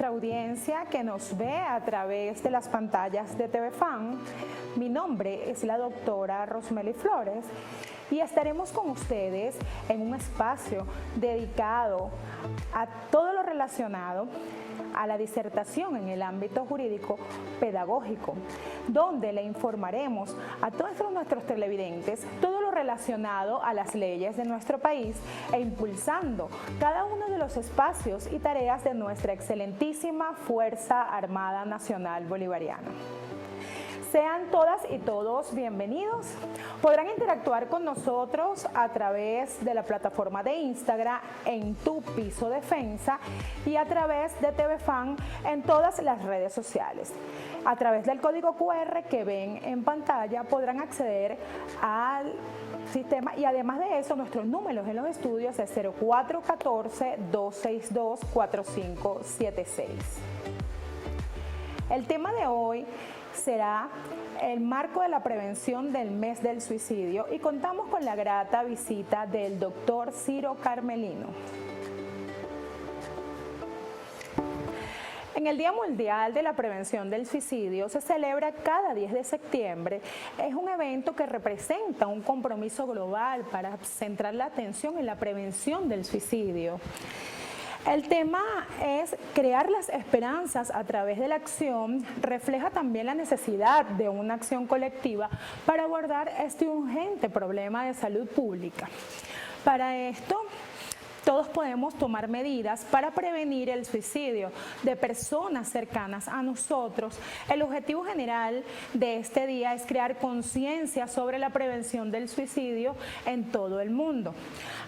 nuestra audiencia que nos ve a través de las pantallas de TV Fan. Mi nombre es la doctora Rosmely Flores y estaremos con ustedes en un espacio dedicado a todo lo relacionado a la disertación en el ámbito jurídico pedagógico, donde le informaremos a todos nuestros televidentes todo lo relacionado a las leyes de nuestro país e impulsando cada uno de los espacios y tareas de nuestra excelentísima Fuerza Armada Nacional Bolivariana. Sean todas y todos bienvenidos. Podrán interactuar con nosotros a través de la plataforma de Instagram en Tu Piso Defensa y a través de TV Fan en todas las redes sociales. A través del código QR que ven en pantalla podrán acceder al sistema y además de eso nuestros números en los estudios es 0414-262-4576. El tema de hoy será el marco de la prevención del mes del suicidio y contamos con la grata visita del doctor Ciro Carmelino. En el Día Mundial de la Prevención del Suicidio se celebra cada 10 de septiembre. Es un evento que representa un compromiso global para centrar la atención en la prevención del suicidio. El tema es crear las esperanzas a través de la acción, refleja también la necesidad de una acción colectiva para abordar este urgente problema de salud pública. Para esto, todos podemos tomar medidas para prevenir el suicidio de personas cercanas a nosotros. El objetivo general de este día es crear conciencia sobre la prevención del suicidio en todo el mundo.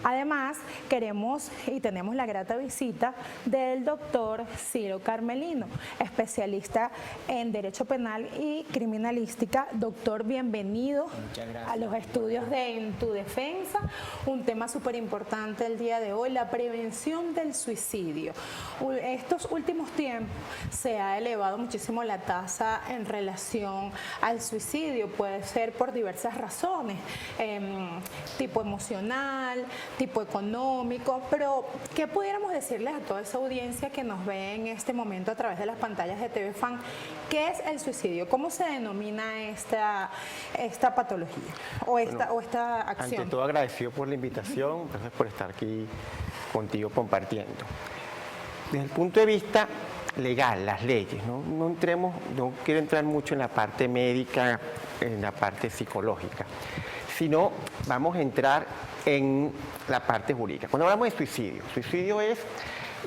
Además, queremos y tenemos la grata visita del doctor Ciro Carmelino, especialista en Derecho Penal y Criminalística. Doctor, bienvenido a los estudios de En Tu Defensa. Un tema súper importante el día de hoy, la prevención del suicidio. Estos últimos tiempos se ha elevado muchísimo la tasa en relación al suicidio. Puede ser por diversas razones, tipo emocional, tipo económico, pero ¿qué pudiéramos decirles a toda esa audiencia que nos ve en este momento a través de las pantallas de TV Fan? ¿Qué es el suicidio? ¿Cómo se denomina esta patología o esta acción? Ante todo, agradecido por la invitación, gracias por estar aquí contigo compartiendo. Desde el punto de vista legal, las leyes, no quiero entrar mucho en la parte médica, en la parte psicológica, sino vamos a entrar en la parte jurídica. Cuando hablamos de suicidio es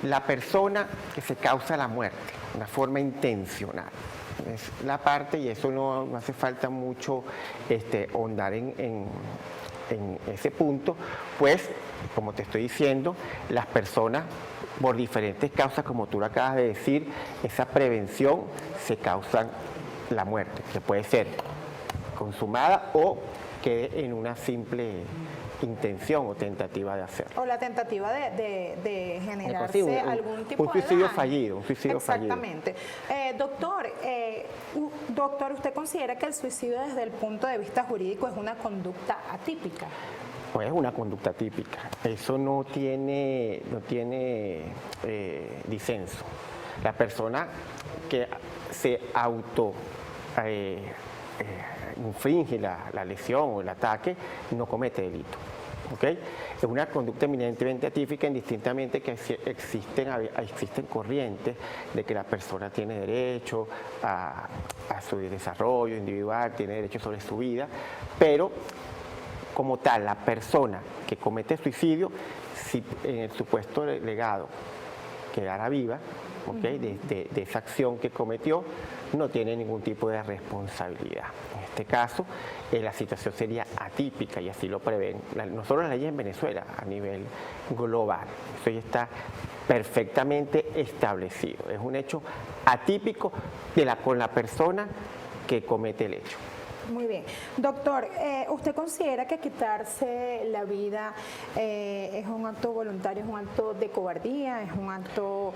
la persona que se causa la muerte, de una forma intencional. Es la parte, y eso no hace falta mucho ahondar en ese punto, pues, como te estoy diciendo, las personas, por diferentes causas, como tú lo acabas de decir, esa prevención se causan la muerte, que puede ser consumada o quede en una simple intención o tentativa de hacer. O la tentativa de generarse algún tipo de un suicidio daño. Fallido, un suicidio Exactamente. fallido. Doctor, ¿usted considera que el suicidio desde el punto de vista jurídico es una conducta atípica? Pues es una conducta típica. Eso no tiene disenso. La persona que se infringe la lesión o el ataque no comete delito. ¿Okay? Es una conducta eminentemente atípica, indistintamente que existen corrientes de que la persona tiene derecho a su desarrollo individual, tiene derecho sobre su vida, pero como tal, la persona que comete suicidio, si en el supuesto legado quedara viva, ¿okay? de esa acción que cometió, no tiene ningún tipo de responsabilidad. En este caso, la situación sería atípica y así lo prevén no solo las leyes en Venezuela, a nivel global. Eso ya está perfectamente establecido. Es un hecho atípico con la persona que comete el hecho. Muy bien. Doctor, ¿usted considera que quitarse la vida es un acto voluntario, es un acto de cobardía, es un acto,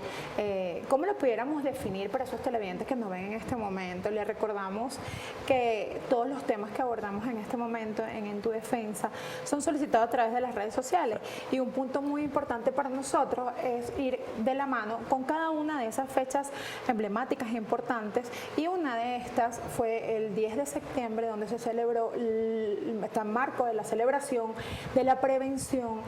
¿cómo lo pudiéramos definir para esos televidentes que nos ven en este momento? Le recordamos que todos los temas que abordamos en este momento en Tu Defensa son solicitados a través de las redes sociales, y un punto muy importante para nosotros es ir de la mano con cada una de esas fechas emblemáticas e importantes, y una de estas fue el 10 de septiembre, donde se celebró el marco de la celebración de la prevención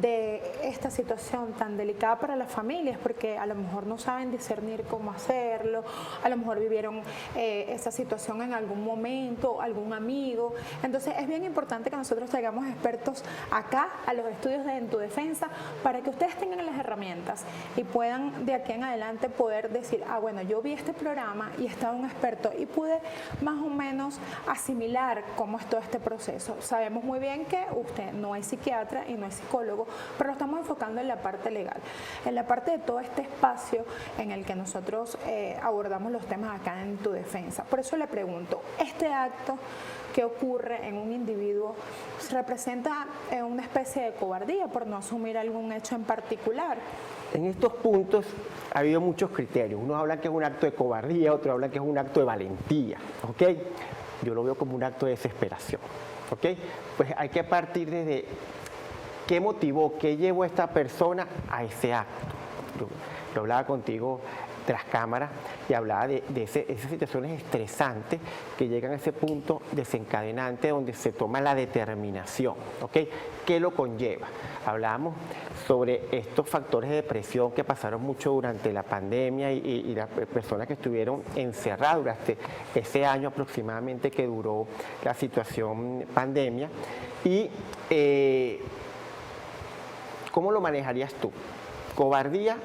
de esta situación tan delicada para las familias, porque a lo mejor no saben discernir cómo hacerlo, a lo mejor vivieron esa situación en algún momento, algún amigo. Entonces es bien importante que nosotros traigamos expertos acá a los estudios de En Tu Defensa, para que ustedes tengan las herramientas y puedan de aquí en adelante poder decir, ah, bueno, yo vi este programa y estaba un experto y pude más o menos asimilar cómo es todo este proceso. Sabemos muy bien que usted no es psiquiatra y no es psicólogo, pero lo estamos enfocando en la parte legal, en la parte de todo este espacio en el que nosotros abordamos los temas acá en Tu Defensa. Por eso le pregunto, ¿este acto que ocurre en un individuo representa una especie de cobardía por no asumir algún hecho en particular? En estos puntos ha habido muchos criterios. Unos hablan que es un acto de cobardía, otros hablan que es un acto de valentía, ¿ok? Yo lo veo como un acto de desesperación, ¿ok? Pues hay que partir desde qué motivó, qué llevó a esta persona a ese acto. Yo hablaba contigo tras cámaras y hablaba de esas situaciones estresantes que llegan a ese punto desencadenante donde se toma la determinación, ¿ok? ¿Qué lo conlleva? Hablábamos sobre estos factores de depresión que pasaron mucho durante la pandemia y las personas que estuvieron encerradas durante ese año aproximadamente que duró la situación pandemia. Y ¿cómo lo manejarías tú? Cobardía,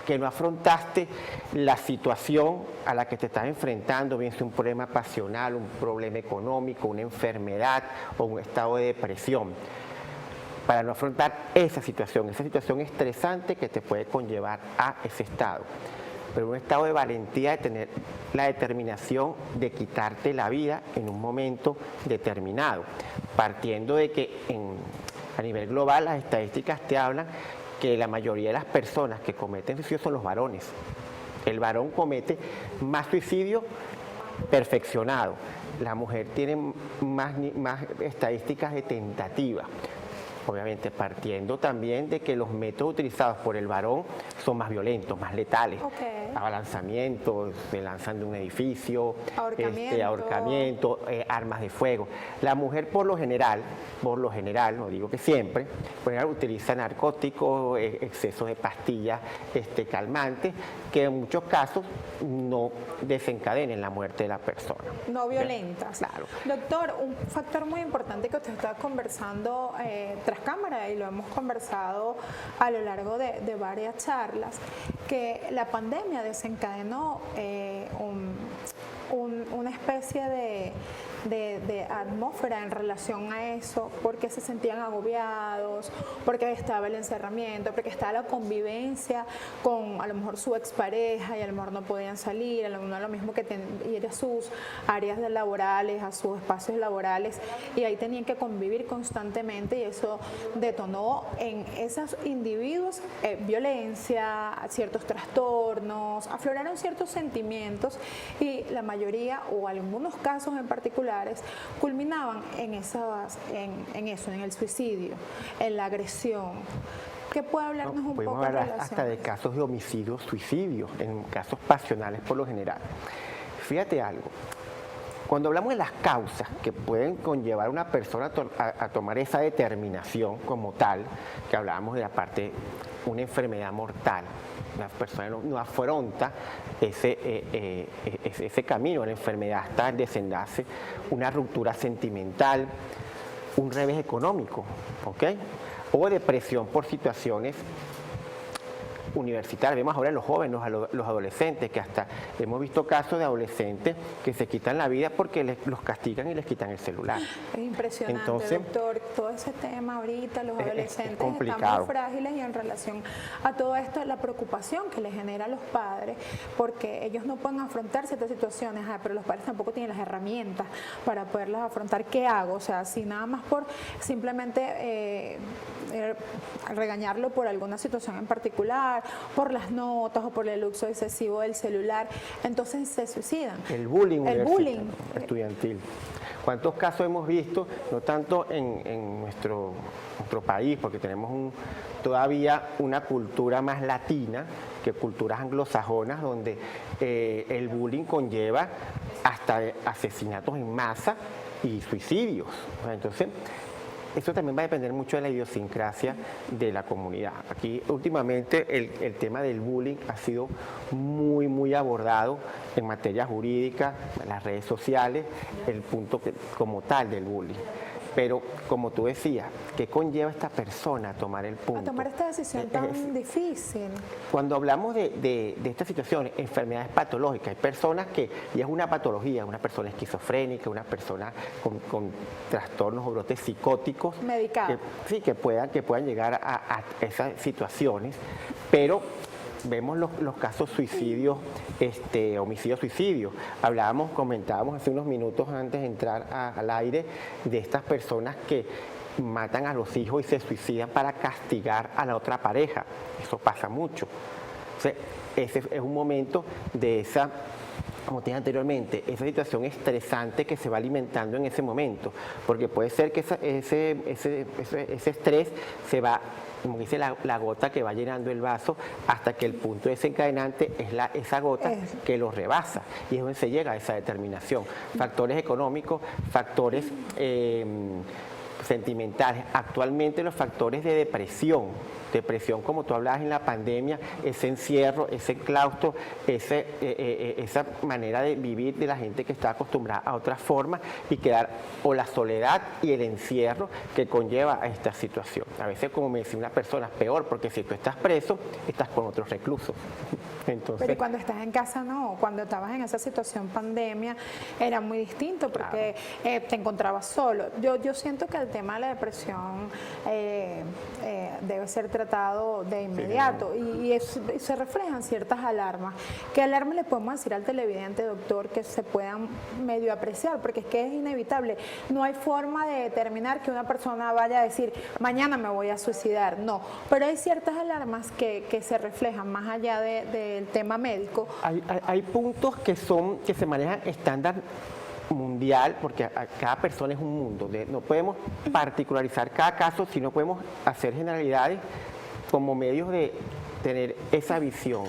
que no afrontaste la situación a la que te estás enfrentando, bien sea un problema pasional, un problema económico, una enfermedad o un estado de depresión, para no afrontar esa situación estresante que te puede conllevar a ese estado. Pero un estado de valentía, de tener la determinación de quitarte la vida en un momento determinado, partiendo de que a nivel global las estadísticas te hablan que la mayoría de las personas que cometen suicidio son los varones. El varón comete más suicidio perfeccionado. La mujer tiene más estadísticas de tentativa. Obviamente partiendo también de que los métodos utilizados por el varón son más violentos, más letales. Okay. Abalanzamientos, se lanzan de un edificio, ahorcamiento, armas de fuego. La mujer por lo general, no digo que siempre, por general utiliza narcóticos, excesos de pastillas calmantes, que en muchos casos no desencadenen la muerte de la persona. No violentas. Claro. Doctor, un factor muy importante que usted está conversando tras cámara, y lo hemos conversado a lo largo de varias charlas, que la pandemia desencadenó una especie de atmósfera en relación a eso, porque se sentían agobiados, porque estaba el encerramiento, porque estaba la convivencia con a lo mejor su expareja y a lo mejor no podían salir, a lo mejor lo mismo que ir a sus áreas laborales, a sus espacios laborales, y ahí tenían que convivir constantemente, y eso detonó en esos individuos violencia, ciertos trastornos, afloraron ciertos sentimientos, y la mayoría o algunos casos en particular culminaban en eso, en el suicidio, en la agresión. ¿Qué puede hablarnos un poco en relación? Hasta de casos de homicidios, suicidios, en casos pasionales por lo general. Fíjate algo, cuando hablamos de las causas que pueden conllevar a una persona a tomar esa determinación como tal, que hablábamos de la parte, una enfermedad mortal, la persona no afronta ese camino, la enfermedad hasta el desenlace, una ruptura sentimental, un revés económico, ¿ok? O depresión por situaciones universitarios, vemos ahora en los jóvenes, los adolescentes, que hasta hemos visto casos de adolescentes que se quitan la vida porque los castigan y les quitan el celular. Es impresionante, Entonces, doctor, todo ese tema ahorita, los adolescentes están complicado. muy frágiles y en relación a todo esto, la preocupación que les genera a los padres, porque ellos no pueden afrontar ciertas situaciones, pero los padres tampoco tienen las herramientas para poderlas afrontar. ¿Qué hago? O sea, si nada más por simplemente regañarlo por alguna situación en particular, por las notas o por el uso excesivo del celular, entonces se suicidan. El bullying, bullying estudiantil. ¿Cuántos casos hemos visto? No tanto en nuestro país, porque tenemos todavía una cultura más latina que culturas anglosajonas, donde el bullying conlleva hasta asesinatos en masa y suicidios. Entonces, eso también va a depender mucho de la idiosincrasia de la comunidad. Aquí últimamente el tema del bullying ha sido muy abordado en materia jurídica, en las redes sociales, el punto como tal del bullying. Pero, como tú decías, ¿qué conlleva esta persona a tomar el punto? A tomar esta decisión tan difícil. Cuando hablamos de estas situaciones, enfermedades patológicas, hay personas que, y es una patología, una persona esquizofrénica, una persona con trastornos o brotes psicóticos, medicados. Que puedan llegar a esas situaciones, pero vemos los casos suicidios, homicidios-suicidios. Comentábamos hace unos minutos antes de entrar al aire de estas personas que matan a los hijos y se suicidan para castigar a la otra pareja. Eso pasa mucho. Entonces, ese es un momento de esa, como te dije anteriormente, esa situación estresante que se va alimentando en ese momento, porque puede ser que ese estrés se va, como dice la gota que va llenando el vaso, hasta que el punto desencadenante es esa gota que lo rebasa, y es donde se llega a esa determinación. Factores económicos, factores sentimentales. Actualmente los factores de depresión, como tú hablabas en la pandemia, ese encierro, ese claustro, esa manera de vivir de la gente que está acostumbrada a otra forma y quedar, o la soledad y el encierro que conlleva a esta situación. A veces, como me decía una persona, peor, porque si tú estás preso, estás con otros reclusos. Entonces, pero cuando estás en casa no, cuando estabas en esa situación pandemia era muy distinto porque te encontrabas solo. Yo siento que el tema de la depresión debe ser tratado de inmediato y se reflejan ciertas alarmas. ¿Qué alarmas le podemos decir al televidente, doctor, que se puedan medio apreciar? Porque es que es inevitable. No hay forma de determinar que una persona vaya a decir mañana me voy a suicidar, no. Pero hay ciertas alarmas que se reflejan más allá del tema médico. Hay puntos que se manejan estándar mundial, porque cada persona es un mundo. No podemos particularizar cada caso, sino podemos hacer generalidades como medios de tener esa visión.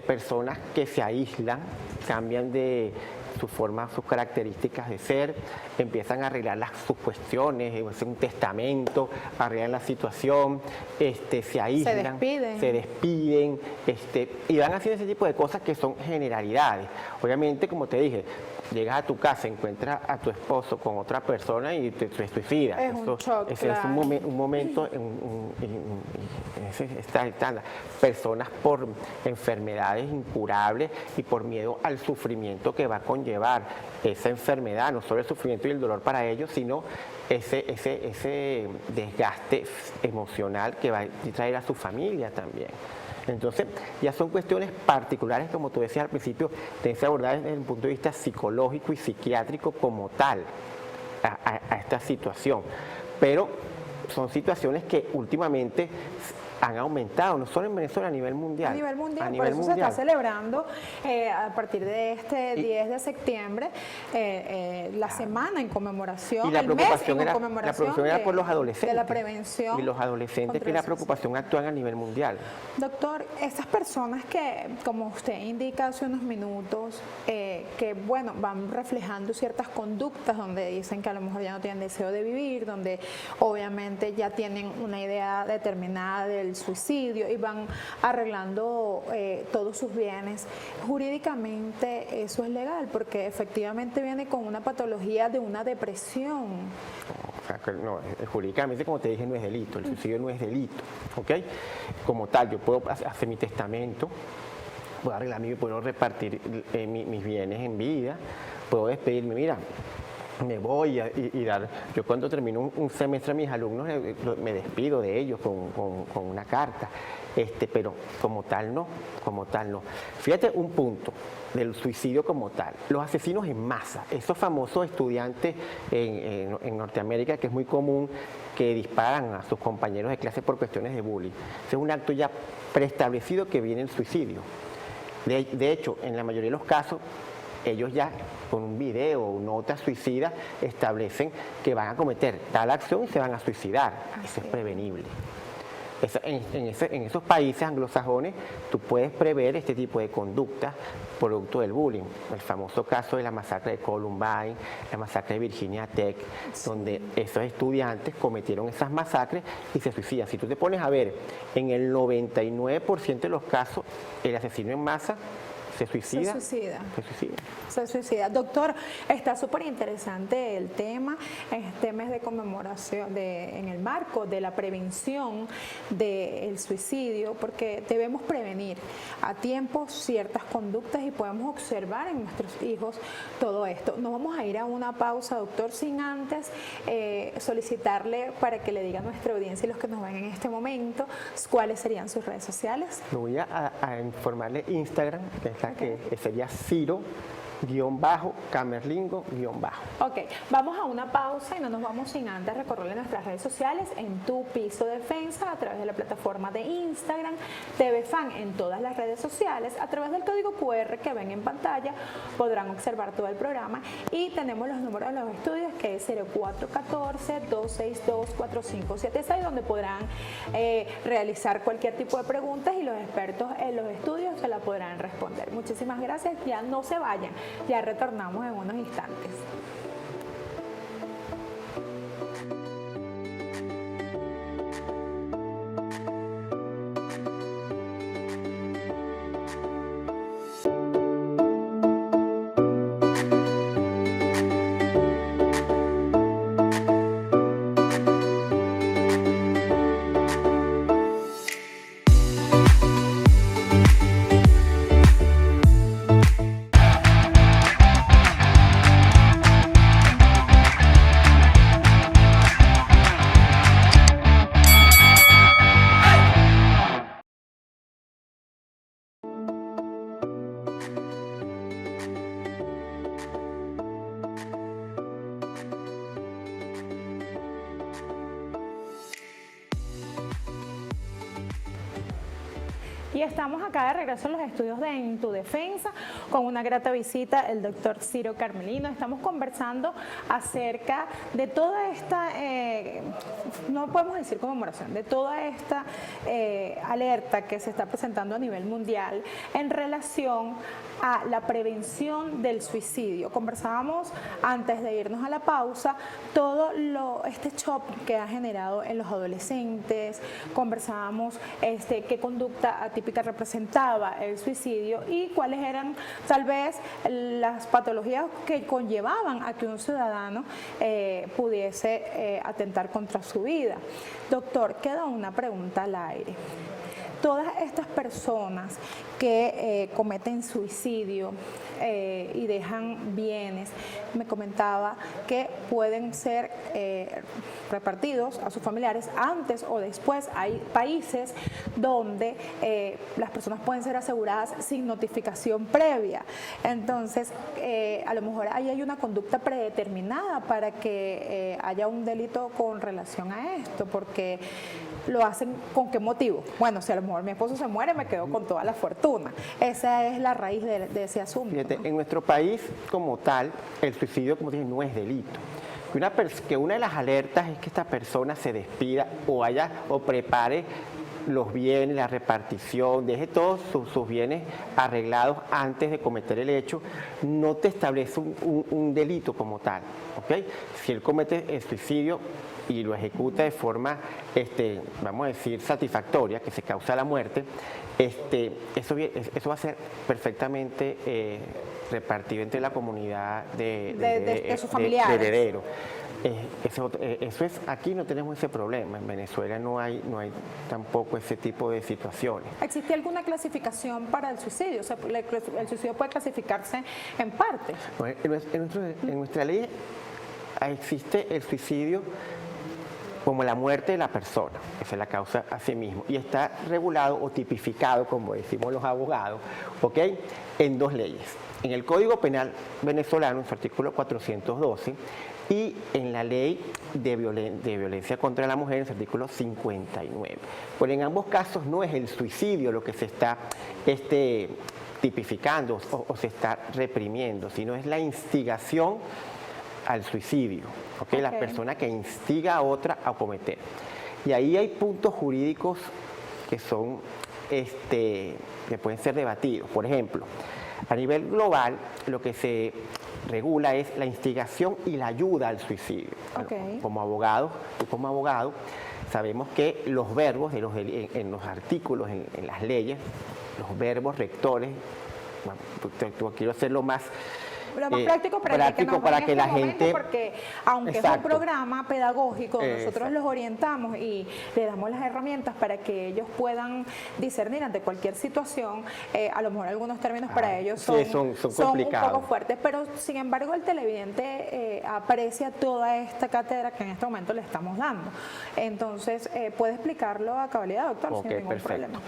Personas que se aíslan, cambian de su forma, sus características de ser, empiezan a arreglar sus cuestiones, es un testamento, arreglan la situación, se aíslan, se despiden, y van haciendo ese tipo de cosas que son generalidades. Obviamente, como te dije, llegas a tu casa, encuentras a tu esposo con otra persona y te suicidas. Es un shock, ese es un momento estándar. Personas por enfermedades incurables y por miedo al sufrimiento que va a conllevar esa enfermedad, no solo el sufrimiento y el dolor para ellos, sino ese desgaste emocional que va a traer a su familia también. Entonces, ya son cuestiones particulares, como tú decías al principio, de ser abordadas desde el punto de vista psicológico y psiquiátrico como tal a esta situación. Pero son situaciones que últimamente han aumentado, no solo en Venezuela, a nivel mundial. A nivel mundial, por eso se está celebrando a partir de este 10 de septiembre la semana en conmemoración, y la preocupación era por los adolescentes. De la prevención. Y los adolescentes, que es la preocupación actual a nivel mundial. Doctor, esas personas que, como usted indica hace unos minutos, que bueno, van reflejando ciertas conductas donde dicen que a lo mejor ya no tienen deseo de vivir, donde obviamente ya tienen una idea determinada del suicidio y van arreglando todos sus bienes. Jurídicamente eso es legal porque efectivamente viene con una patología de una depresión. no, jurídicamente, como te dije, no es delito, el suicidio no es delito, ¿ok? Como tal, yo puedo hacer mi testamento, puedo arreglar, puedo repartir mis bienes en vida, puedo despedirme, mira, me voy y dar. Yo cuando termino un semestre a mis alumnos me despido de ellos con una carta, pero como tal no. Fíjate un punto del suicidio como tal, los asesinos en masa, esos famosos estudiantes en Norteamérica, que es muy común que disparan a sus compañeros de clase por cuestiones de bullying. Ese es un acto ya preestablecido que viene el suicidio. De hecho, en la mayoría de los casos, ellos ya con un video o nota suicida establecen que van a cometer tal acción y se van a suicidar. Eso es prevenible. En esos países anglosajones tú puedes prever este tipo de conductas producto del bullying. El famoso caso de la masacre de Columbine, la masacre de Virginia Tech, donde esos estudiantes cometieron esas masacres y se suicidan. Si tú te pones a ver, en el 99% de los casos, el asesino en masa se suicida. Se suicida. Doctor, está súper interesante el tema, este mes de conmemoración en el marco de la prevención del suicidio, porque debemos prevenir a tiempo ciertas conductas y podemos observar en nuestros hijos todo esto. Nos vamos a ir a una pausa, doctor, sin antes solicitarle para que le diga a nuestra audiencia y los que nos ven en este momento cuáles serían sus redes sociales. Me voy a informarle Instagram, que sería Ciro_Camerlingo_. Ok, vamos a una pausa y no nos vamos sin antes recorrerle nuestras redes sociales en Tu Piso Defensa a través de la plataforma de Instagram, TV Fan en todas las redes sociales, a través del código QR que ven en pantalla podrán observar todo el programa y tenemos los números de los estudios que es 0414-262-4576 donde podrán realizar cualquier tipo de preguntas y los expertos en los estudios se la podrán responder. Muchísimas gracias, ya no se vayan. Ya retornamos en unos instantes. Y estamos acá de regreso en los estudios de En Tu Defensa con una grata visita, el doctor Ciro Carmelino. Estamos conversando acerca de toda esta, no podemos decir conmemoración, de toda esta alerta que se está presentando a nivel mundial en relación a la prevención del suicidio. Conversábamos antes de irnos a la pausa todo este shock que ha generado en los adolescentes, conversábamos qué conducta atípica representaba el suicidio y cuáles eran tal vez las patologías que conllevaban a que un ciudadano pudiese atentar contra su vida. Doctor, queda una pregunta al aire. Todas estas personas que cometen suicidio y dejan bienes, me comentaba que pueden ser repartidos a sus familiares antes o después. Hay países donde las personas pueden ser aseguradas sin notificación previa. Entonces, a lo mejor ahí hay una conducta predeterminada para que haya un delito con relación a esto, porque ¿lo hacen con qué motivo? Bueno, si a lo mejor mi esposo se muere, me quedo con toda la fortuna. Esa es la raíz de ese asunto. Fíjate, en nuestro país como tal, el suicidio, como dije, no es delito. Que una de las alertas es que esta persona se despida o prepare los bienes, la repartición, deje todos sus bienes arreglados antes de cometer el hecho, no te establece un delito como tal, ¿ok? Si él comete el suicidio y lo ejecuta de forma, vamos a decir, satisfactoria, que se causa la muerte, eso va a ser perfectamente repartido entre la comunidad de sus familiares, de herederos. Eso es, aquí no tenemos ese problema, en Venezuela no hay tampoco ese tipo de situaciones. ¿Existe alguna clasificación para el suicidio? O sea, el suicidio puede clasificarse en partes. Bueno, en nuestra ley existe el suicidio como la muerte de la persona, esa es la causa a sí mismo, y está regulado o tipificado, como decimos los abogados, ¿ok?, en dos leyes. En el Código Penal venezolano, en su artículo 412, y en la Ley de Violencia contra la Mujer, en su artículo 59. Pero en ambos casos no es el suicidio lo que se está tipificando o se está reprimiendo, sino es la instigación al suicidio, ¿okay? La persona que instiga a otra a cometer. Y ahí hay puntos jurídicos que son, que pueden ser debatidos. Por ejemplo, a nivel global, lo que se regula es la instigación y la ayuda al suicidio. Bueno, como abogado, sabemos que los verbos en los artículos, en las leyes, los verbos rectores, bueno, quiero hacerlo más práctico para que la gente, porque aunque es un programa pedagógico, nosotros los orientamos y le damos las herramientas para que ellos puedan discernir ante cualquier situación. A lo mejor algunos términos para ellos son un poco fuertes, pero sin embargo el televidente aprecia toda esta cátedra que en este momento le estamos dando. Entonces, puede explicarlo a cabalidad, doctor, sin ningún problema.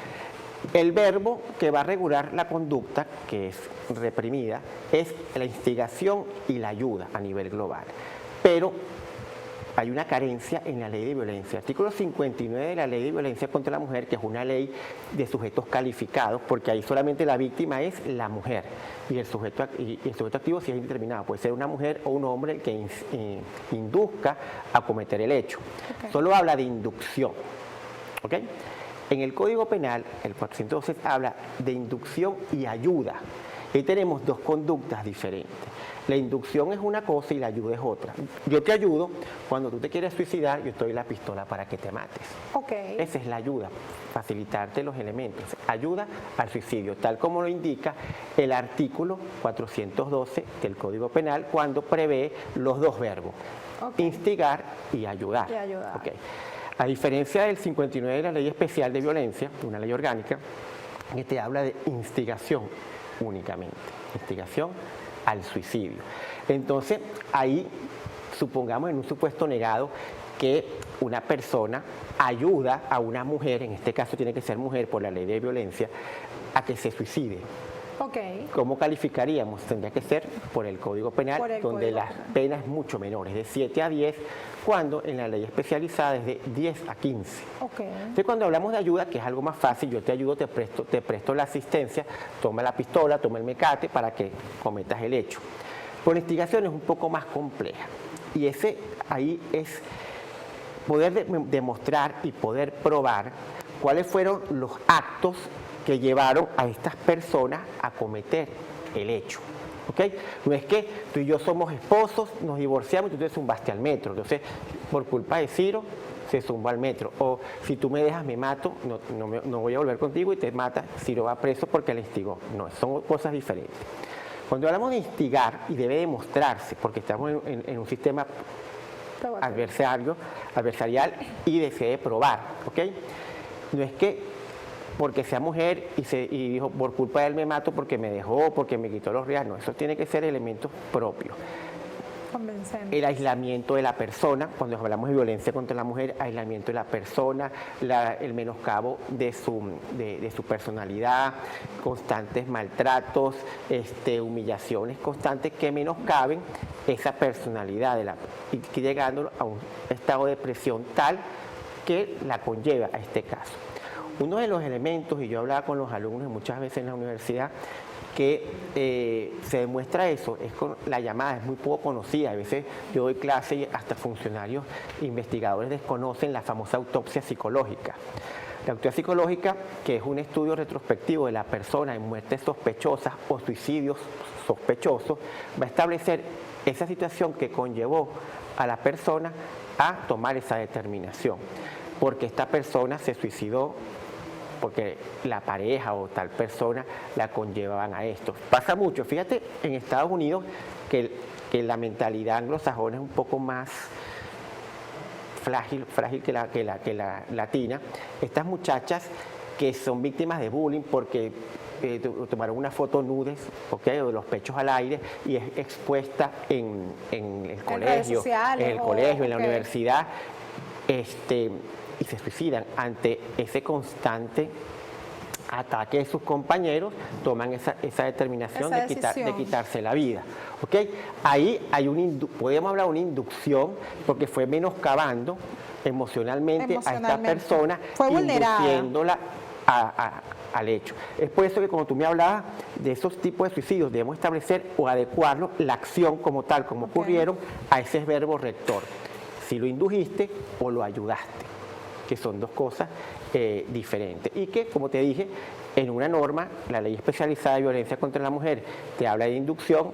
El verbo que va a regular la conducta, que es reprimida, es la instigación y la ayuda a nivel global. Pero hay una carencia en la ley de violencia. Artículo 59 de la ley de violencia contra la mujer, que es una ley de sujetos calificados, porque ahí solamente la víctima es la mujer. Y el sujeto activo sí es indeterminado. Puede ser una mujer o un hombre que induzca a cometer el hecho. Solo habla de inducción. ¿Ok? En el Código Penal, el 412 habla de inducción y ayuda. Ahí tenemos dos conductas diferentes. La inducción es una cosa y la ayuda es otra. Yo te ayudo, cuando tú te quieres suicidar, yo te doy la pistola para que te mates. Esa es la ayuda, facilitarte los elementos. Ayuda al suicidio, tal como lo indica el artículo 412 del Código Penal, cuando prevé los dos verbos, instigar y ayudar. A diferencia del 59 de la Ley Especial de Violencia, una ley orgánica, que te habla de instigación únicamente, instigación al suicidio. Entonces, ahí, supongamos en un supuesto negado que una persona ayuda a una mujer, en este caso tiene que ser mujer por la ley de violencia, a que se suicide. ¿Cómo calificaríamos? Tendría que ser por el Código Penal, donde la pena es mucho menor, es de 7 a 10, cuando en la ley especializada es de 10 a 15. Entonces, cuando hablamos de ayuda, que es algo más fácil, yo te ayudo, te presto la asistencia, toma la pistola, toma el mecate para que cometas el hecho. Por instigación es un poco más compleja. Y ahí es poder demostrar y poder probar cuáles fueron los actos que llevaron a estas personas a cometer el hecho. No es que tú y yo somos esposos, nos divorciamos y tú te zumbaste al metro. Entonces, por culpa de Ciro, se zumbó al metro. O si tú me dejas, me mato, no voy a volver contigo y te mata, Ciro va preso porque le instigó. No, son cosas diferentes. Cuando hablamos de instigar, y debe demostrarse, porque estamos en un sistema adversarial y se debe probar. No es que porque sea mujer y dijo, por culpa de él me mato porque me dejó, porque me quitó los reales. No, eso tiene que ser elementos propios. El aislamiento de la persona, cuando hablamos de violencia contra la mujer, aislamiento de la persona, el menoscabo de su personalidad, constantes maltratos, humillaciones constantes que menoscaben esa personalidad y llegando a un estado de depresión tal que la conlleva a este caso. Uno de los elementos, y yo hablaba con los alumnos muchas veces en la universidad, que se demuestra eso, es con la llamada, es muy poco conocida. A veces yo doy clase y hasta funcionarios investigadores desconocen la famosa autopsia psicológica. La autopsia psicológica, que es un estudio retrospectivo de la persona en muertes sospechosas o suicidios sospechosos, va a establecer esa situación que conllevó a la persona a tomar esa determinación. Porque esta persona se suicidó, porque la pareja o tal persona la conllevaban a esto. Pasa mucho. Fíjate, en Estados Unidos que la mentalidad anglosajona es un poco más frágil que la latina. Estas muchachas que son víctimas de bullying porque tomaron una foto nudes, ¿okay? O de los pechos al aire y es expuesta en el colegio, en la universidad, y se suicidan ante ese constante ataque de sus compañeros, toman esa determinación de quitarse la vida. ¿Okay? Ahí hay podemos hablar de una inducción porque fue menoscabando emocionalmente a esta persona, induciéndola al hecho. Es por eso que cuando tú me hablabas de esos tipos de suicidios, debemos establecer o adecuarlo, la acción como tal, como ocurrieron, a ese verbo rector. Si lo indujiste o lo ayudaste, que son dos cosas diferentes. Y que, como te dije, en una norma, la Ley Especializada de Violencia contra la Mujer te habla de inducción,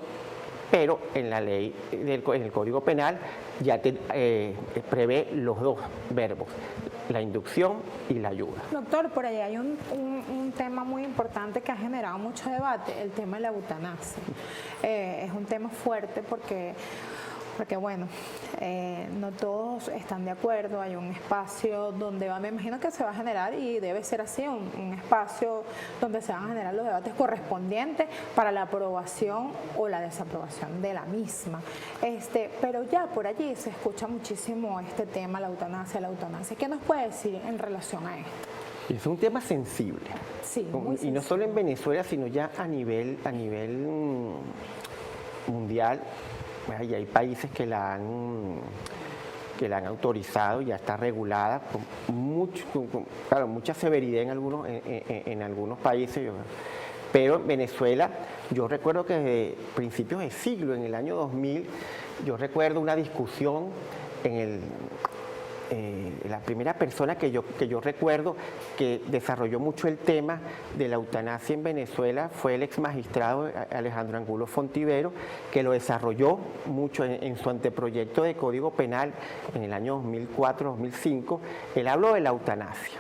pero en la ley, en el Código Penal, ya prevé los dos verbos, la inducción y la ayuda. Doctor, por ahí hay un tema muy importante que ha generado mucho debate, el tema de la eutanasia. Es un tema fuerte porque bueno, no todos están de acuerdo, hay un espacio donde me imagino que se va a generar, y debe ser así, un espacio donde se van a generar los debates correspondientes para la aprobación o la desaprobación de la misma. Pero ya por allí se escucha muchísimo este tema, la eutanasia. ¿Qué nos puede decir en relación a esto? Es un tema sensible. Sí, muy sensible. Y no solo en Venezuela, sino ya a nivel mundial. Y hay países que la han autorizado, ya está regulada con mucha severidad en algunos países. Pero en Venezuela, yo recuerdo que desde principios de siglo, en el año 2000, yo recuerdo una discusión la primera persona que yo recuerdo que desarrolló mucho el tema de la eutanasia en Venezuela fue el ex magistrado Alejandro Angulo Fontivero, que lo desarrolló mucho en su anteproyecto de Código Penal en el año 2004-2005. Él habló de la eutanasia.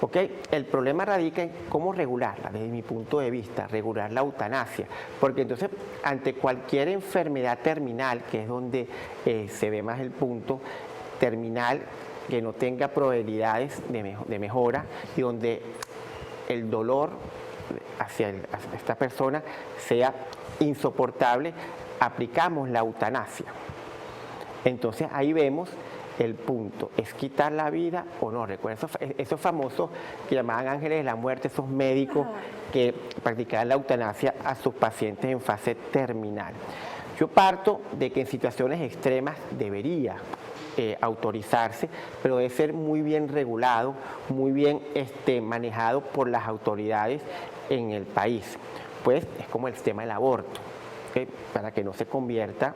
¿Okay? El problema radica en cómo regularla, desde mi punto de vista, regular la eutanasia, porque entonces ante cualquier enfermedad terminal, que es donde se ve más el punto terminal, que no tenga probabilidades de mejora y donde el dolor hacia esta persona sea insoportable, aplicamos la eutanasia. Entonces ahí vemos el punto, ¿es quitar la vida o no? Recuerden esos famosos que llamaban ángeles de la muerte, esos médicos que practicaban la eutanasia a sus pacientes en fase terminal. Yo parto de que en situaciones extremas debería autorizarse, pero debe ser muy bien regulado, muy bien manejado por las autoridades en el país. Pues es como el tema del aborto, ¿okay? Para que no se convierta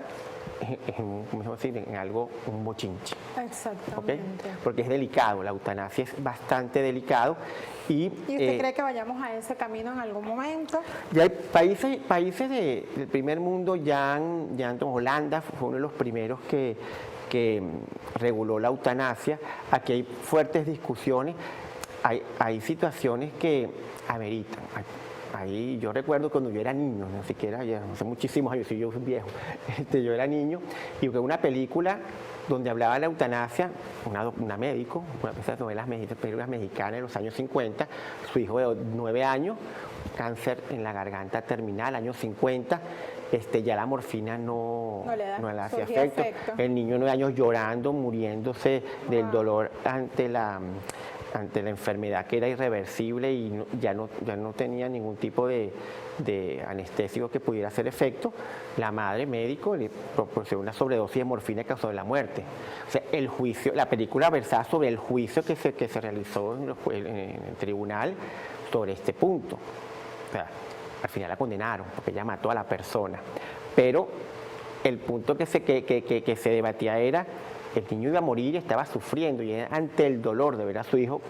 en algo, un bochinche. Exactamente. ¿Okay? Porque es delicado, la eutanasia es bastante delicado. ¿Y usted cree que vayamos a ese camino en algún momento? Ya hay países del primer mundo, Holanda fue uno de los primeros que reguló la eutanasia. Aquí hay fuertes discusiones, hay situaciones que ameritan. Ahí yo recuerdo cuando yo era niño, no siquiera, ya hace muchísimos años, yo soy viejo, yo era niño y vi una película donde hablaba de la eutanasia, una médico, una de esas películas mexicanas de los años 50, su hijo de 9 años, cáncer en la garganta terminal, años 50, ya la morfina no le hacía efecto. El niño de 9 años llorando, muriéndose del dolor ante la enfermedad que era irreversible y ya no tenía ningún tipo de anestésico que pudiera hacer efecto. La madre médico le proporcionó una sobredosis de morfina que causó la muerte. O sea, el juicio, la película versaba sobre el juicio que se realizó en el tribunal sobre este punto. O sea, al final la condenaron porque ella mató a la persona. Pero el punto que se debatía era: el niño iba a morir y estaba sufriendo, y ante el dolor de ver a su hijo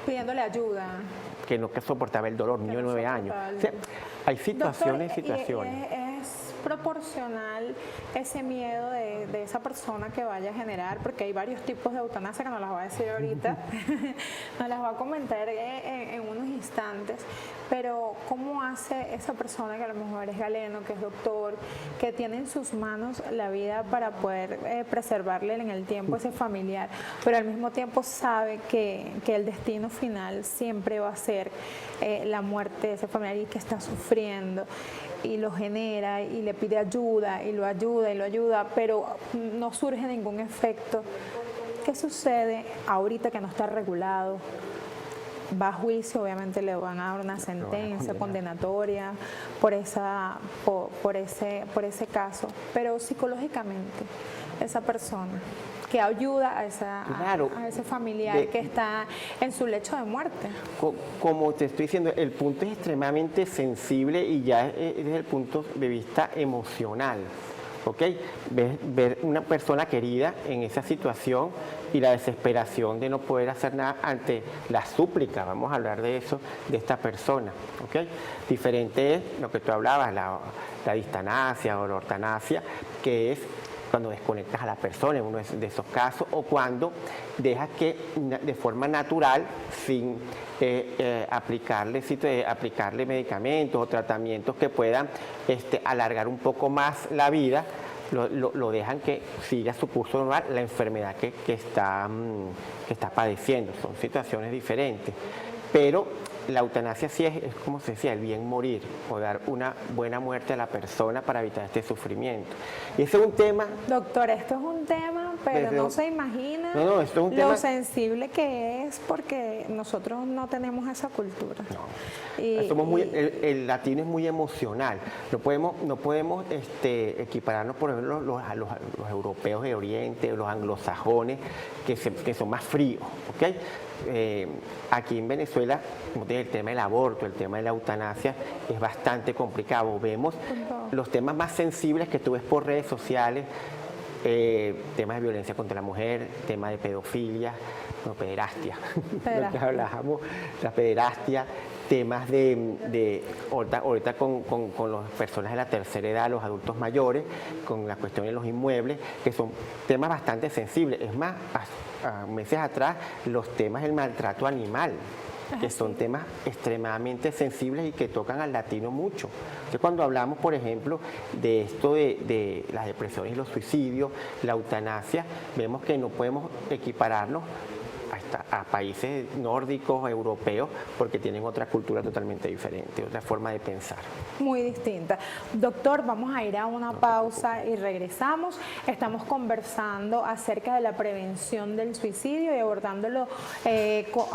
pidiéndole ayuda, que no soportaba el dolor, niño de 9 años. O sea, hay situaciones. Doctor, proporcional ese miedo de esa persona que vaya a generar, porque hay varios tipos de eutanasia que no las voy a decir ahorita, no las voy a comentar en unos instantes, pero cómo hace esa persona que a lo mejor es galeno, que es doctor, que tiene en sus manos la vida para poder preservarle en el tiempo ese familiar, pero al mismo tiempo sabe que el destino final siempre va a ser la muerte de ese familiar y que está sufriendo, y lo genera y le pide ayuda y lo ayuda, pero no surge ningún efecto. ¿Qué sucede ahorita que no está regulado? Va a juicio, obviamente le van a dar una sentencia condenatoria por ese caso, pero psicológicamente esa persona que ayuda a ese familiar que está en su lecho de muerte. Como te estoy diciendo, el punto es extremadamente sensible y ya es desde el punto de vista emocional. ¿Ok? Ver una persona querida en esa situación y la desesperación de no poder hacer nada ante la súplica, vamos a hablar de eso, de esta persona. ¿Ok? Diferente es lo que tú hablabas, la distanasia o la ortanasia, que es cuando desconectas a la persona en uno de esos casos, o dejas que de forma natural, sin aplicarle medicamentos o tratamientos que puedan alargar un poco más la vida, lo dejan que siga su curso normal, la enfermedad que está padeciendo. Son situaciones diferentes, pero la eutanasia sí es como se decía, el bien morir o dar una buena muerte a la persona para evitar este sufrimiento. Y ese es un tema... Doctor, esto es un tema, pero no se imagina esto es un tema sensible que es, porque nosotros no tenemos esa cultura. No. El latino es muy emocional. No podemos equipararnos, por ejemplo, a los europeos de Oriente, los anglosajones, que son más fríos. ¿Okay? Aquí en Venezuela, como te digo, el tema del aborto, el tema de la eutanasia es bastante complicado. Vemos los temas más sensibles que tú ves por redes sociales, temas de violencia contra la mujer, temas de pedofilia, pederastia, lo que hablábamos, la pederastia, temas ahorita con las personas de la tercera edad, los adultos mayores, con la cuestión de los inmuebles, que son temas bastante sensibles. Es más, meses atrás, los temas del maltrato animal, que son temas extremadamente sensibles y que tocan al latino mucho. Entonces, cuando hablamos, por ejemplo, de esto de las depresiones y los suicidios, la eutanasia, vemos que no podemos equipararnos a países nórdicos, europeos, porque tienen otra cultura totalmente diferente, otra forma de pensar. Muy distinta. Doctor, vamos a ir a una pausa y regresamos. Estamos conversando acerca de la prevención del suicidio y abordándolo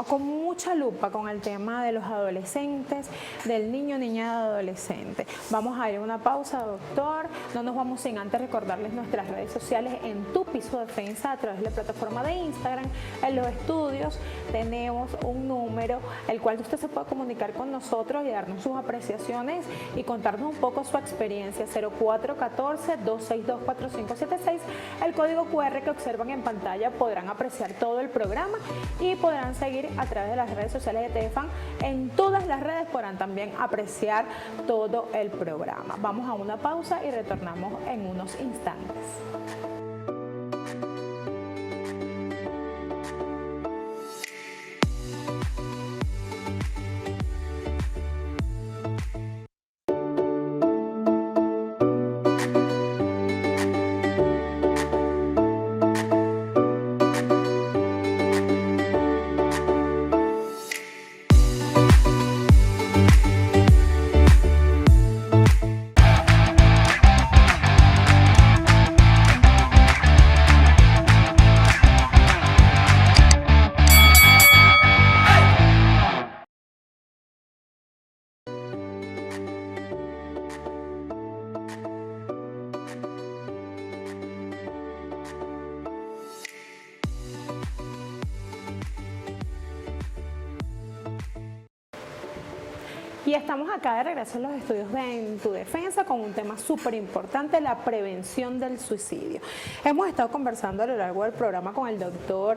con mucha lupa con el tema de los adolescentes, del niño, niña, adolescente. Vamos a ir a una pausa, doctor. No nos vamos sin antes recordarles nuestras redes sociales en Tu Piso Defensa a través de la plataforma de Instagram. En los estudios tenemos un número el cual usted se puede comunicar con nosotros y darnos sus apreciaciones y contarnos un poco su experiencia. 0414-262-4576. El código QR que observan en pantalla, podrán apreciar todo el programa y podrán seguir a través de las redes sociales de Telefan. En todas las redes podrán también apreciar todo el programa. Vamos a una pausa y retornamos en unos instantes. Y estamos acá de regreso en los estudios de En Tu Defensa con un tema súper importante, la prevención del suicidio. Hemos estado conversando a lo largo del programa con el doctor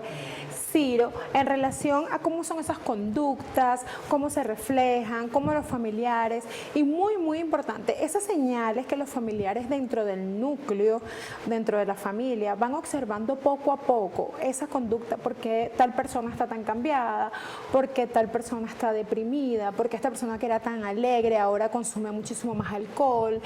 Ciro en relación a cómo son esas conductas, cómo se reflejan, cómo los familiares, y muy importante, esas señales que los familiares dentro del núcleo, dentro de la familia, van observando poco a poco esa conducta, porque tal persona está tan cambiada, porque tal persona está deprimida, porque esta persona que era tan alegre ahora consume muchísimo más alcohol,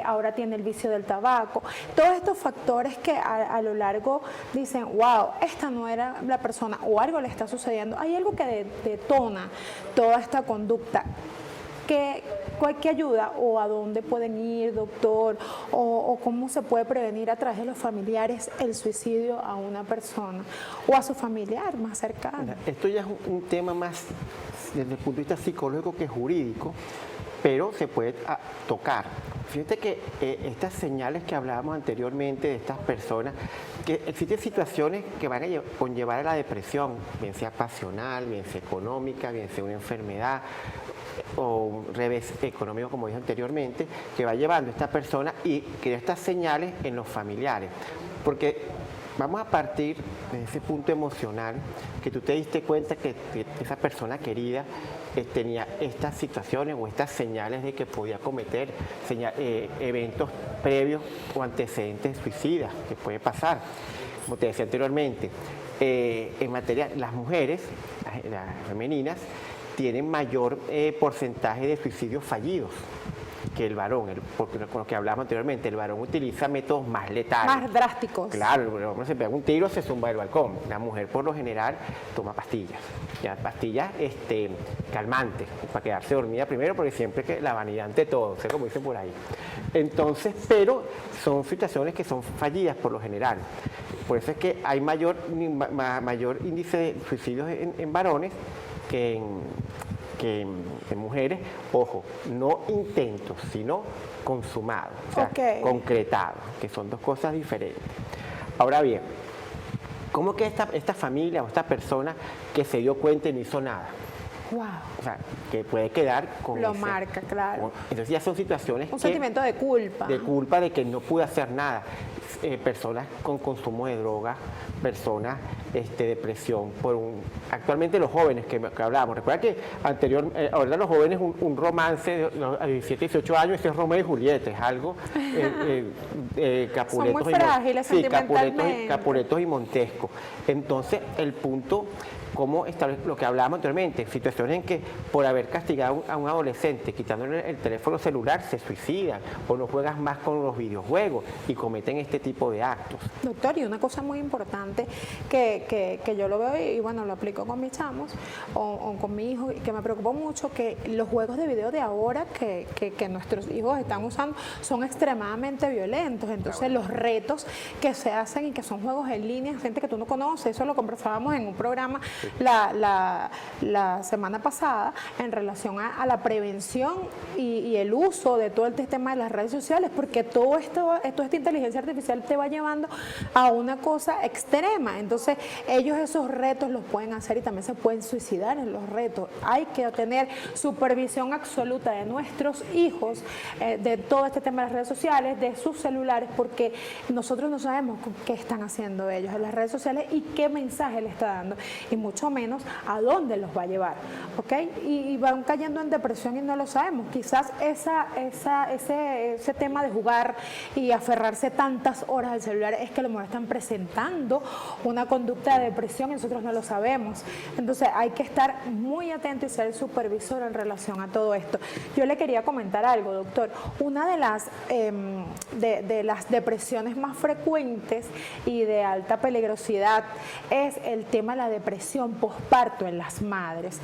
ahora tiene el vicio del tabaco. Todos estos factores que a lo largo dicen, wow, esta no era la persona o algo le está sucediendo. Hay algo que detona toda esta conducta. ¿Qué ayuda o a dónde pueden ir, doctor? O cómo se puede prevenir a través de los familiares el suicidio a una persona o a su familiar más cercano? Esto ya es un tema más desde el punto de vista psicológico que jurídico, pero se puede tocar. Fíjate que estas señales que hablábamos anteriormente de estas personas, que existen situaciones que van a conllevar a la depresión, bien sea pasional, bien sea económica, bien sea una enfermedad o un revés económico, como dije anteriormente, que va llevando a esta persona y crea estas señales en los familiares. Porque vamos a partir de ese punto emocional, que tú te diste cuenta que esa persona querida tenía estas situaciones o estas señales de que podía cometer eventos previos o antecedentes suicidas, que puede pasar. Como te decía anteriormente, en materia, las mujeres, las femeninas, tienen mayor porcentaje de suicidios fallidos que el varón, porque con lo que hablamos anteriormente, el varón utiliza métodos más letales. Más drásticos. Claro, el hombre se pega un tiro, se zumba del balcón. La mujer por lo general toma pastillas, ya pastillas calmantes, para quedarse dormida primero, porque siempre que la vanidad ante todo, sé como dicen por ahí. Entonces, pero son situaciones que son fallidas por lo general. Por eso es que hay mayor índice de suicidios en varones que en mujeres, ojo, no intentos, sino consumados, o sea, concretados, que son dos cosas diferentes. Ahora bien, ¿cómo que esta familia o esta persona que se dio cuenta y no hizo nada? Wow. O sea, que puede quedar con lo marca, claro. Entonces ya son situaciones sentimiento de culpa. De culpa de que no pude hacer nada. Personas con consumo de drogas, personas depresión, actualmente los jóvenes que hablábamos, recuerda que ahora los jóvenes un romance a 17, 18 años, ese es Romeo y Julieta, es algo Capuletos, son muy frágiles, Capuletos y Montesco. Entonces el punto, como lo que hablábamos anteriormente, situaciones en que por haber castigado a un adolescente quitándole el teléfono celular se suicidan o no juegas más con los videojuegos y cometen este tipo de actos. Doctor, y una cosa muy importante que yo lo veo y bueno, lo aplico con mis chamos o con mi hijo y que me preocupa mucho, que los juegos de video de ahora que nuestros hijos están usando son extremadamente violentos. Entonces los retos que se hacen y que son juegos en línea, gente que tú no conoces, eso lo conversábamos en un programa la semana pasada en relación a la prevención y el uso de todo este tema de las redes sociales, porque toda esta inteligencia artificial te va llevando a una cosa extrema. Entonces ellos esos retos los pueden hacer y también se pueden suicidar en los retos. Hay que tener supervisión absoluta de nuestros hijos, de todo este tema de las redes sociales, de sus celulares, porque nosotros no sabemos qué están haciendo ellos en las redes sociales y qué mensaje le está dando, y mucho menos a dónde los va a llevar, ¿ok? Y van cayendo en depresión y no lo sabemos. Quizás ese tema de jugar y aferrarse tantas horas al celular es que a lo mejor están presentando una conducta de depresión y nosotros no lo sabemos. Entonces hay que estar muy atento y ser el supervisor en relación a todo esto. Yo le quería comentar algo, doctor. Una de las depresiones más frecuentes y de alta peligrosidad es el tema de la depresión posparto en las madres,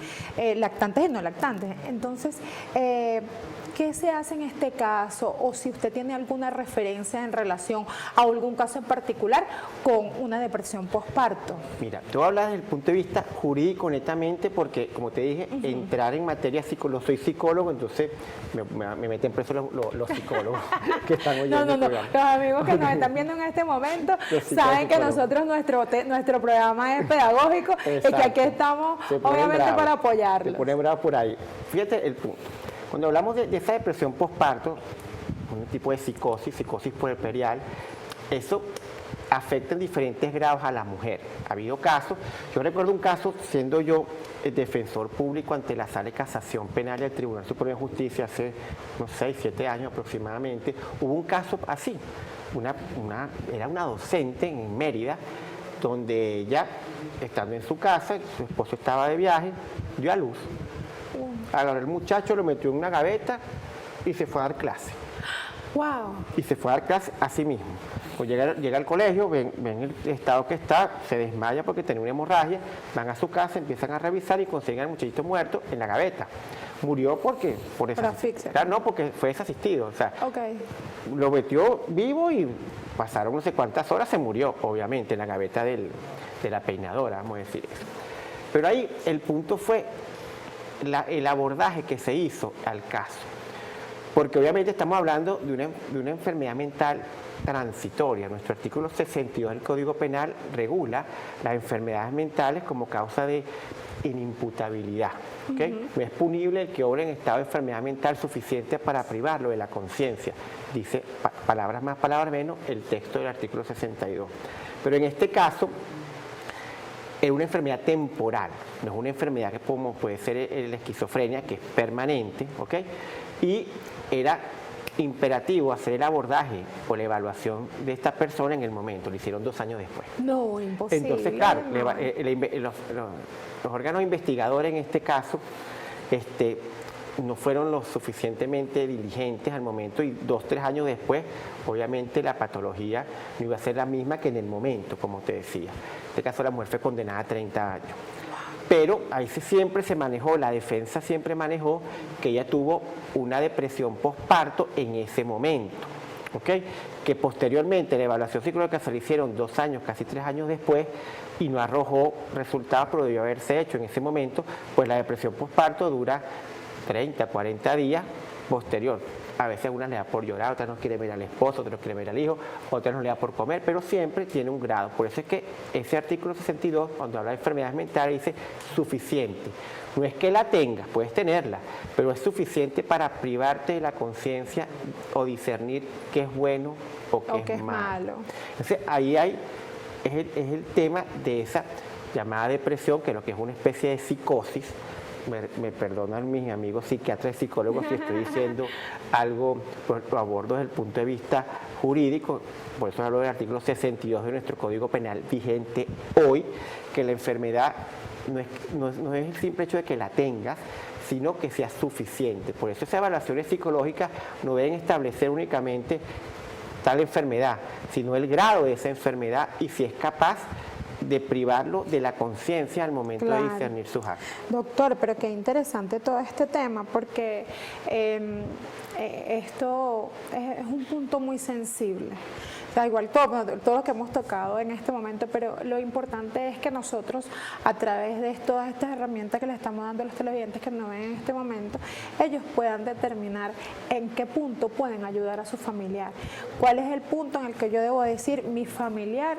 lactantes y no lactantes. Entonces, ¿qué se hace en este caso? O si usted tiene alguna referencia en relación a algún caso en particular con una depresión posparto. Mira, te voy a hablar desde el punto de vista jurídico netamente porque, como te dije, entrar en materia psicológica, soy psicólogo, entonces me meten preso los psicólogos que están oyendo el programa. Los amigos que nos están viendo en este momento saben que nosotros, nuestro programa es pedagógico. Exacto. Y que aquí estamos, obviamente, para apoyarlos. Se pone bravo por ahí. Fíjate el punto. Cuando hablamos de esa depresión postparto, un tipo de psicosis puerperial, eso afecta en diferentes grados a la mujer. Ha habido casos, yo recuerdo un caso siendo yo el defensor público ante la Sala de Casación Penal del Tribunal Supremo de Justicia hace unos 6, 7 años aproximadamente. Hubo un caso así, era una docente en Mérida, donde ella, estando en su casa, su esposo estaba de viaje, dio a luz. Ahora el muchacho lo metió en una gaveta y se fue a dar clase. Wow. Y se fue a dar clase a sí mismo. Pues llega al colegio, ven el estado que está, se desmaya porque tenía una hemorragia, van a su casa, empiezan a revisar y consiguen al muchachito muerto en la gaveta. Murió por asfixia. Claro, no, porque fue desasistido. O sea, lo metió vivo y pasaron no sé cuántas horas, se murió, obviamente, en la gaveta de la peinadora, vamos a decir eso. Pero ahí el punto fue el abordaje que se hizo al caso. Porque obviamente estamos hablando de una enfermedad mental transitoria. Nuestro artículo 62 del Código Penal regula las enfermedades mentales como causa de inimputabilidad. ¿Okay? No es punible el que obre en estado de enfermedad mental suficiente para privarlo de la conciencia. Dice, palabras más, palabras menos, el texto del artículo 62. Pero en este caso, es una enfermedad temporal, no es una enfermedad que como puede ser la esquizofrenia, que es permanente, ¿ok? Y era imperativo hacer el abordaje o la evaluación de esta persona en el momento, lo hicieron 2 años después. No, imposible. Entonces, claro, no. los órganos investigadores en este caso no fueron lo suficientemente diligentes al momento y 2, 3 años después, obviamente la patología no iba a ser la misma que en el momento, como te decía. En este caso la mujer fue condenada a 30 años. Pero ahí siempre se manejó, la defensa siempre manejó que ella tuvo una depresión postparto en ese momento, ¿ok? Que posteriormente la evaluación psicológica se le hicieron 2 años, casi 3 años después, y no arrojó resultados, pero debió haberse hecho en ese momento, pues la depresión postparto dura 30, 40 días posterior. A veces una le da por llorar, otras no quiere ver al esposo, otras no quiere ver al hijo, otras no le da por comer, pero siempre tiene un grado. Por eso es que ese artículo 62, cuando habla de enfermedades mentales, dice suficiente. No es que la tengas, puedes tenerla, pero es suficiente para privarte de la conciencia o discernir qué es bueno o qué es malo. Entonces ahí es el tema de esa llamada depresión, que lo que es una especie de psicosis. Me perdonan mis amigos psiquiatras y psicólogos si estoy diciendo algo, pues lo abordo desde el punto de vista jurídico, por eso hablo del artículo 62 de nuestro Código Penal vigente hoy, que la enfermedad no es el simple hecho de que la tengas, sino que sea suficiente. Por eso esas evaluaciones psicológicas no deben establecer únicamente tal enfermedad, sino el grado de esa enfermedad y si es capaz de privarlo de la conciencia al momento de discernir sus actos. Doctor, pero qué interesante todo este tema, porque esto es un punto muy sensible. O sea, igual todo lo que hemos tocado en este momento, pero lo importante es que nosotros, a través de todas estas herramientas que le estamos dando a los televidentes que nos ven en este momento, ellos puedan determinar en qué punto pueden ayudar a su familiar. ¿Cuál es el punto en el que yo debo decir, mi familiar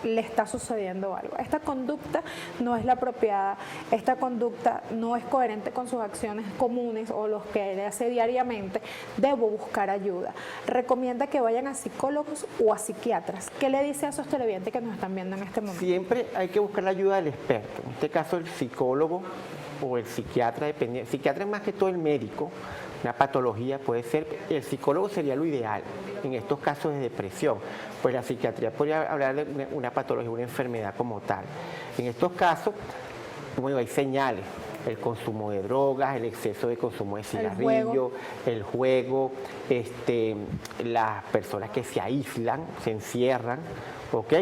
le está sucediendo algo? Esta conducta no es la apropiada, esta conducta no es coherente con sus acciones comunes o los que le hace diariamente, debo buscar ayuda. Recomienda que vayan a psicólogos o a psiquiatras. ¿Qué le dice a esos televidentes que nos están viendo en este momento? Siempre hay que buscar la ayuda del experto, en este caso el psicólogo o el psiquiatra, dependiendo. El psiquiatra es más que todo el médico. Una patología puede ser, el psicólogo sería lo ideal en estos casos de depresión, pues la psiquiatría podría hablar de una patología, una enfermedad como tal. En estos casos, como digo, hay señales, el consumo de drogas, el exceso de consumo de cigarrillo, el juego, las personas que se aíslan, se encierran, ¿ok?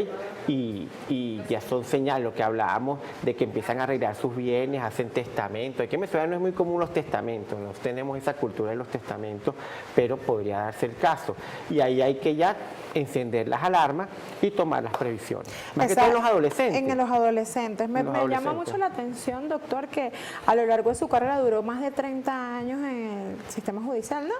Y ya son señales, lo que hablábamos, de que empiezan a arreglar sus bienes, hacen testamentos. Aquí en Venezuela no es muy común los testamentos, no tenemos esa cultura de los testamentos, pero podría darse el caso. Y ahí hay que ya encender las alarmas y tomar las previsiones. Más que todo en los adolescentes. En los adolescentes. Me llama mucho la atención, doctor, que a lo largo de su carrera duró más de 30 años en el sistema judicial, ¿no?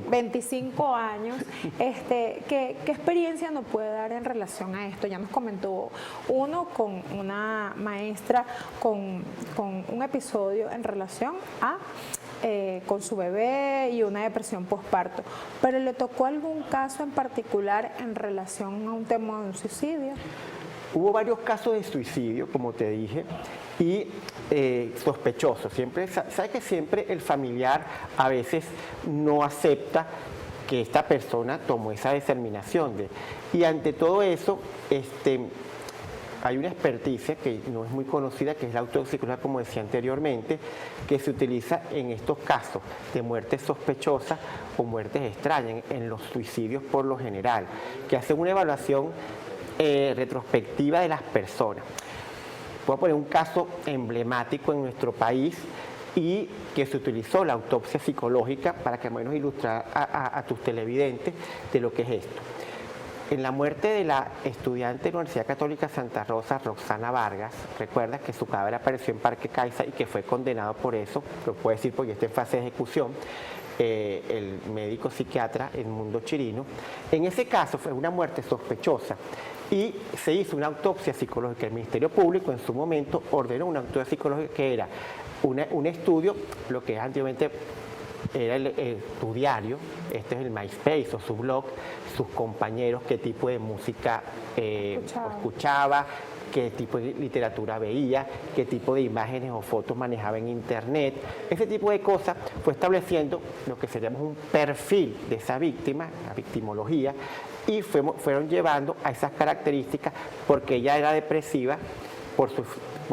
25 años. ¿Qué experiencia nos puede dar en relación a esto? Ya nos comentó uno con una maestra con un episodio en relación a con su bebé y una depresión postparto. ¿Pero le tocó algún caso en particular en relación a un tema de un suicidio? Hubo varios casos de suicidio, como te dije, y sospechosos. ¿Sabes que siempre el familiar a veces no acepta que esta persona tomó esa determinación? Y ante todo eso, hay una experticia que no es muy conocida, que es la autopsicología, como decía anteriormente, que se utiliza en estos casos de muertes sospechosas o muertes extrañas, en los suicidios por lo general, que hace una evaluación retrospectiva de las personas. Voy a poner un caso emblemático en nuestro país y que se utilizó la autopsia psicológica para que más o menos ilustrar a tus televidentes de lo que es esto. En la muerte de la estudiante de la Universidad Católica Santa Rosa, Roxana Vargas, recuerdas que su cadáver apareció en Parque Caiza y que fue condenado por eso, lo puedo decir porque está en fase de ejecución, el médico psiquiatra Edmundo Chirino. En ese caso fue una muerte sospechosa y se hizo una autopsia psicológica. El Ministerio Público en su momento ordenó una autopsia psicológica que era un estudio, lo que antiguamente era tu diario, este es el MySpace o su blog, sus compañeros, qué tipo de música escuchaba, qué tipo de literatura veía, qué tipo de imágenes o fotos manejaba en internet. Ese tipo de cosas fue estableciendo lo que seríamos un perfil de esa víctima, la victimología, y fueron llevando a esas características porque ella era depresiva por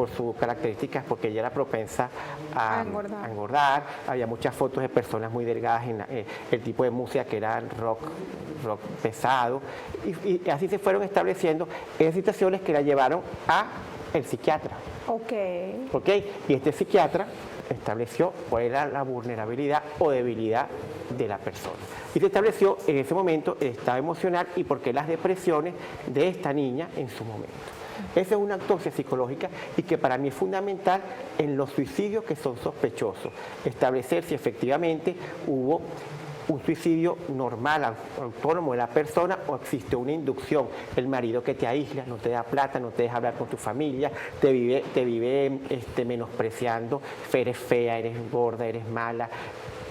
sus características, porque ella era propensa a engordar. Había muchas fotos de personas muy delgadas, el tipo de música que era rock pesado, y así se fueron estableciendo esas situaciones que la llevaron a el psiquiatra. Ok. Y este psiquiatra estableció cuál era la vulnerabilidad o debilidad de la persona. Y se estableció en ese momento el estado emocional y por qué las depresiones de esta niña en su momento. Esa es una autopsia psicológica y que para mí es fundamental en los suicidios que son sospechosos. Establecer si efectivamente hubo un suicidio normal, autónomo de la persona, o existe una inducción. El marido que te aísla, no te da plata, no te deja hablar con tu familia, te vive menospreciando, eres fea, eres gorda, eres mala,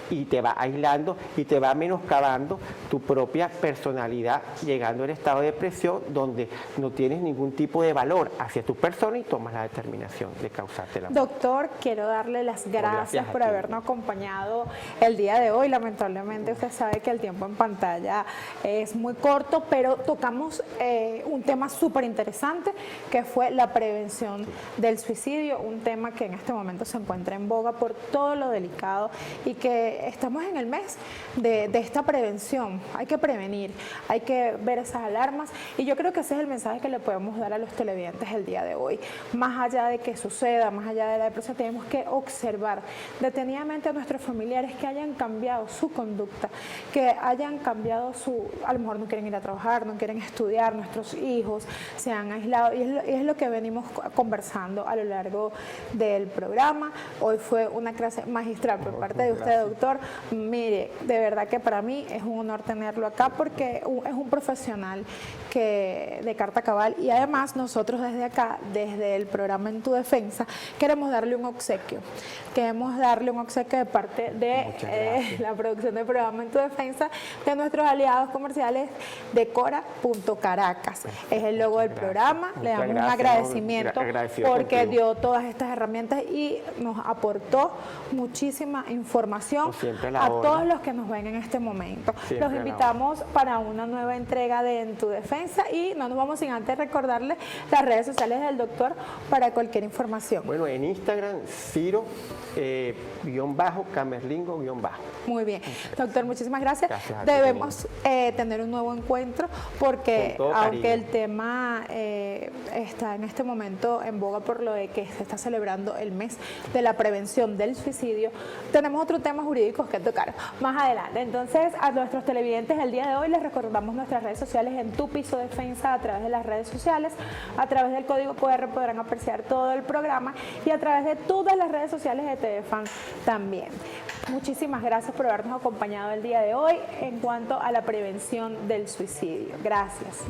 y te va aislando y te va menoscabando tu propia personalidad, llegando al estado de depresión donde no tienes ningún tipo de valor hacia tu persona y tomas la determinación de causarte la muerte. Doctor, quiero darle las gracias por habernos acompañado el día de hoy. Lamentablemente usted sabe que el tiempo en pantalla es muy corto, pero tocamos un tema súper interesante que fue la prevención del suicidio, un tema que en este momento se encuentra en boga por todo lo delicado y que estamos en el mes de esta prevención. Hay que prevenir, hay que ver esas alarmas y yo creo que ese es el mensaje que le podemos dar a los televidentes el día de hoy. Más allá de que suceda, más allá de la depresión, tenemos que observar detenidamente a nuestros familiares que hayan cambiado su conducta, que hayan cambiado a lo mejor no quieren ir a trabajar, no quieren estudiar, nuestros hijos se han aislado y es lo que venimos conversando a lo largo del programa. Hoy fue una clase magistral por parte de usted, doctor. Mire, de verdad que para mí es un honor tenerlo acá porque es un profesional de carta cabal y además nosotros desde acá, desde el programa En Tu Defensa, queremos darle un obsequio. Queremos darle un obsequio de parte de la producción del programa En Tu Defensa de nuestros aliados comerciales de Cora.Caracas. Es el logo del programa. Le damos un agradecimiento porque dio todas estas herramientas y nos aportó muchísima información a todos los que nos ven en este momento. Los invitamos para una nueva entrega de En Tu Defensa y no nos vamos sin antes recordarles las redes sociales del doctor para cualquier información. Bueno, en Instagram, Ciro_Camerlingo_. Muy bien. Doctor, muchísimas gracias. Debemos tener un nuevo encuentro porque aunque el tema está en este momento en boga por lo de que se está celebrando el mes de la prevención del suicidio, tenemos otros temas jurídicos que tocar más adelante. Entonces, a nuestros televidentes el día de hoy les recordamos nuestras redes sociales en Tu Piso Defensa a través de las redes sociales, a través del código QR podrán apreciar todo el programa y a través de todas las redes sociales de TVFan también. Muchísimas gracias por habernos acompañado el día de hoy en cuanto a la prevención del suicidio. Gracias.